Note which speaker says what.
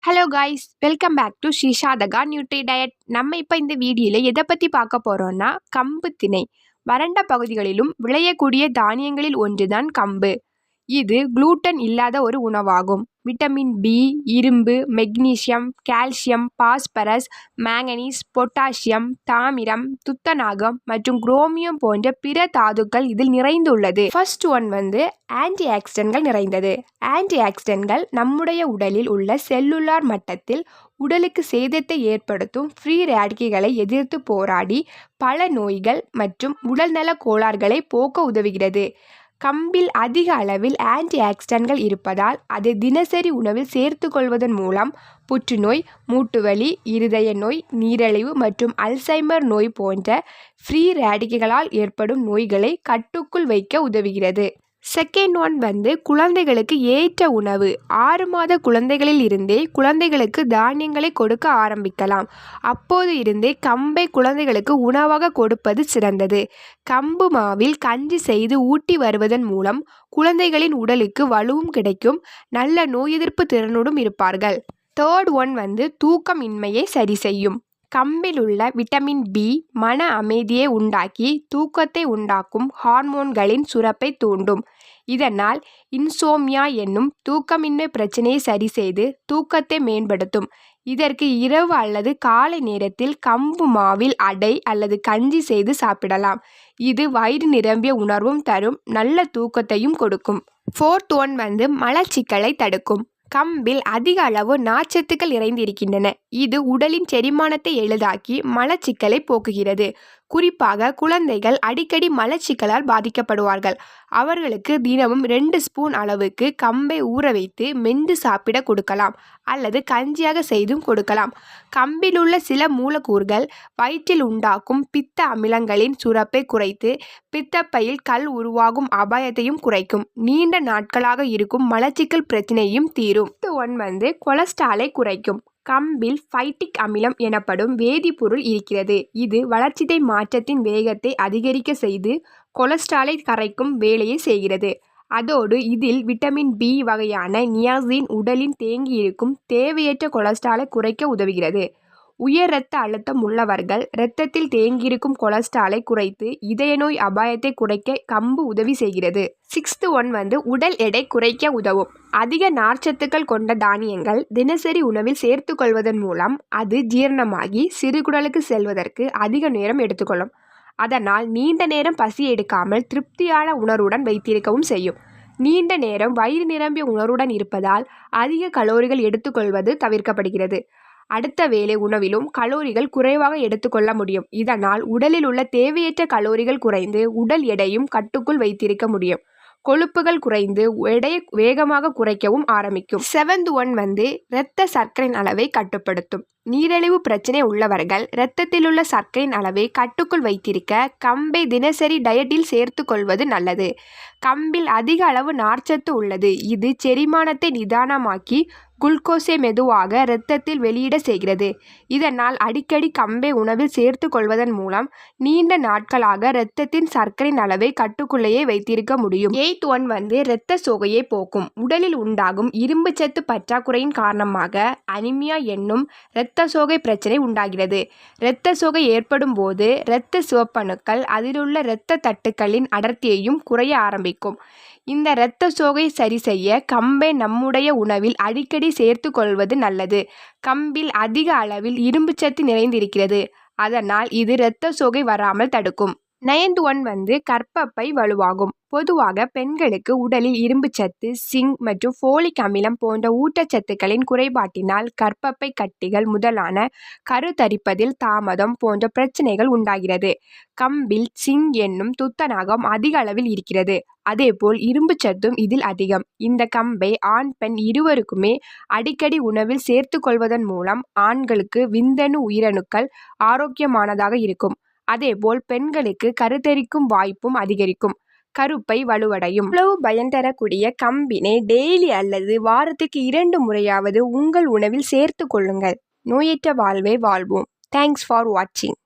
Speaker 1: Hello guys, welcome back to ஷீஷாதகா nutri diet. நம்ம இப்போ இந்த வீடியோவில் எதை பற்றி பார்க்க போகிறோன்னா கம்பு திணை. வறண்ட பகுதிகளிலும் விளையக்கூடிய தானியங்களில் ஒன்றுதான் கம்பு. இது குளூட்டன் இல்லாத ஒரு உணவாகும். விட்டமின் பி, இரும்பு, magnesium, calcium, phosphorus, manganese, potassium, தாமிரம், துத்தநாகம் மற்றும் குரோமியம் போன்ற பிற தாதுக்கள் இதில் நிறைந்துள்ளது. ஃபர்ஸ்ட் ஒன் ஆன்டி ஆக்சிடென்ட்கள் நிறைந்தது. ஆன்டி ஆக்சிடென்ட்கள் நம்முடைய உடலில் உள்ள செல்லுலார் மட்டத்தில் உடலுக்கு சேதத்தை ஏற்படுத்தும் ஃப்ரீ ரேடிக்கல்களை எதிர்த்து போராடி பல நோய்கள் மற்றும் உடல்நல கோளாறுகளை போக்க உதவுகிறது. கம்பில் அதிக அளவில் ஆன்டி ஆக்சிடென்ட்கள் இருப்பதால் அதை தினசரி உணவில் சேர்த்து கொள்வதன் மூலம் புற்றுநோய், மூட்டுவலி, இருதய நோய், நீரிழிவு மற்றும் அல்சைமர் நோய் போன்ற ஃப்ரீ ரேடிக்கல்களால் ஏற்படும் நோய்களை கட்டுக்குள் வைக்க உதவுகிறது. செகண்ட் ஒன் குழந்தைகளுக்கு ஏற்ற உணவு. 6 மாத குழந்தைகளில் இருந்தே குழந்தைகளுக்கு தானியங்களை கொடுக்க ஆரம்பிக்கலாம். அப்போது இருந்தே கம்பை குழந்தைகளுக்கு உணவாக கொடுப்பது சிறந்தது. கம்பு மாவில் கஞ்சி செய்து ஊட்டி வருவதன் மூலம் குழந்தைகளின் உடலுக்கு வலுவும் கிடைக்கும், நல்ல நோய் எதிர்ப்பு திறனுடன் இருப்பார்கள். தேர்ட் ஒன் தூக்கமின்மையை சரி செய்யும். கம்பில் உள்ள விட்டமின் பி மன அமைதியை உண்டாக்கி தூக்கத்தை உண்டாக்கும் ஹார்மோன்களின் சுரப்பை தூண்டும். இதனால் இன்சோம்னியா என்னும் தூக்கமின்மை பிரச்சனையை சரி செய்து தூக்கத்தை மேம்படுத்தும். இதற்கு இரவு அல்லது காலை நேரத்தில் கம்பு மாவில் அடை அல்லது கஞ்சி செய்து சாப்பிடலாம். இது வயிறு நிரம்பிய உணர்வும் தரும், நல்ல தூக்கத்தையும் கொடுக்கும். ஃபோர்த் ஒன் மலச்சிக்கலை தடுக்கும். கம்பில் அதிக அளவு நார்ச்சத்துக்கள் நிறைந்திருக்கின்றன. இது உடலின் செரிமானத்தை எளிதாக்கி மலச்சிக்கலை போக்குகிறது. குறிப்பாக குழந்தைகள் அடிக்கடி மலச்சிக்கலால் பாதிக்கப்படுவார்கள். அவர்களுக்கு தினமும் 2 ஸ்பூன் அளவுக்கு கம்பை ஊற வைத்து மென்று சாப்பிட கொடுக்கலாம் அல்லது கஞ்சியாக செய்தும் கொடுக்கலாம். கம்பில் உள்ள சில மூலக்கூறுகள் வயிற்றில் உண்டாக்கும் பித்த அமிலங்களின் சுரப்பை குறைத்து பித்தப்பையில் கல் உருவாகும் அபாயத்தையும் குறைக்கும். நீண்ட நாட்களாக இருக்கும் மலச்சிக்கல் பிரச்சனையும் தீரும். ஒன் கொலஸ்ட்ராலை குறைக்கும். கம்பில் ஃபைட்டிக் அமிலம் எனப்படும் வேதிப்பொருள் இருக்கிறது. இது வளர்சிதை மாற்றத்தின் வேகத்தை அதிகரிக்க செய்து கொலஸ்ட்ராலை கரைக்கும் வேலையை செய்கிறது. அதோடு இதில் விட்டமின் பி வகையான நியாசின் உடலில் தேங்கியிருக்கும் தேவையற்ற கொலஸ்ட்ராலை குறைக்க உதவுகிறது. உயர் இரத்த அழுத்தம் உள்ளவர்கள் இரத்தத்தில் தேங்கியிருக்கும் கொலஸ்ட்ராலை குறைத்து இதய நோய் அபாயத்தை குறைக்க கம்பு உதவி செய்கிறது. சிக்ஸ்த் ஒன் உடல் எடை குறைக்க உதவும். அதிக நார்ச்சத்துக்கள் கொண்ட தானியங்கள் தினசரி உணவில் சேர்த்து கொள்வதன் மூலம் அது ஜீரணமாகி சிறுகுடலுக்கு செல்வதற்கு அதிக நேரம் எடுத்துக்கொள்ளும். அதனால் நீண்ட நேரம் பசி எடுக்காமல் திருப்தியான உணர்வுடன் வைத்திருக்கவும் செய்யும். நீண்ட நேரம் வயிறு நிரம்பிய உணர்வுடன் இருப்பதால் அதிக கலோரிகள் எடுத்துக்கொள்வது தவிர்க்கப்படுகிறது. அடுத்த வேளை உணவிலும் கலோரிகள் குறைவாக எடுத்துக்கொள்ள முடியும். இதனால் உடலில் உள்ள தேவையற்ற கலோரிகள் குறைந்து உடல் எடையும் கட்டுக்குள் வைத்திருக்க முடியும். கொழுப்புகள் குறைந்து எடையை வேகமாக குறைக்கவும் ஆரம்பிக்கும். செவன்த் ஒன் இரத்த சர்க்கரையின் அளவை கட்டுப்படுத்தும். நீரிழிவு பிரச்சனை உள்ளவர்கள் இரத்தத்தில் உள்ள சர்க்கரையின் அளவை கட்டுக்குள் வைத்திருக்க கம்பை தினசரி டயட்டில் சேர்த்து கொள்வது நல்லது. கம்பில் அதிக அளவு நார்ச்சத்து உள்ளது. இது செரிமானத்தை நிதானமாக்கி குளுக்கோஸை மெதுவாக இரத்தத்தில் வெளியிட செய்கிறது. இதனால் அடிக்கடி கம்பை உணவில் சேர்த்து கொள்வதன் மூலம் நீண்ட நாட்களாக இரத்தத்தின் சர்க்கரையின் அளவை கட்டுக்குள்ளேயே வைத்திருக்க முடியும். எய்த் ஒன் இரத்த சோகையை போக்கும். உடலில் உண்டாகும் இரும்பு சத்து பற்றாக்குறையின் காரணமாக அனிமியா என்னும் இரத்த சோகை பிரச்சனை உண்டாகிறது. இரத்த சோகை ஏற்படும் போது இரத்த சிவப்பணுக்கள் அதிலுள்ள இரத்த தட்டுக்களின் அடர்த்தியையும் குறைய ஆரம்பிக்கும். இந்த இரத்த சோகை சரி செய்ய கம்பை நம்முடைய உணவில் அடிக்கடி சேர்த்து கொள்வது நல்லது. கம்பில் அதிக அளவில் இரும்பு சத்து நிறைந்திருக்கிறது. அதனால் இது இரத்த சோகை வராமல் தடுக்கும். நைன்த் ஒன் கர்ப்பப்பை வலுவாகும். பொதுவாக பெண்களுக்கு உடலில் இரும்பு சத்து, சிங்க் மற்றும் ஃபோலிக் அமிலம் போன்ற ஊட்டச்சத்துக்களின் குறைபாட்டினால் கர்ப்பப்பை கட்டிகள் முதலான கருத்தரிப்பதில் தாமதம் போன்ற பிரச்சனைகள் உண்டாகிறது. கம்பில் சிங்க் என்னும் துத்தநாகம் அதிக அளவில் இருக்கிறது. அதேபோல் இரும்பு சத்தும் இதில் அதிகம். இந்த கம்பை ஆண் பெண் இருவருக்குமே அடிக்கடி உணவில் சேர்த்து கொள்வதன் மூலம் ஆண்களுக்கு விந்தணு உயிரணுக்கள் ஆரோக்கியமானதாக இருக்கும். அதேபோல் பெண்களுக்கு கருத்தரிக்கும் வாய்ப்பும் அதிகரிக்கும். கருப்பை வலுவடையும். இவ்வளவு பயன் தரக்கூடிய கம்பினை டெய்லி அல்லது வாரத்துக்கு 2 முறையாவது உங்கள் உணவில் சேர்த்து கொள்ளுங்கள். நோயற்ற வாழ்வை வாழ்வோம். தேங்க்ஸ் ஃபார் வாட்சிங்.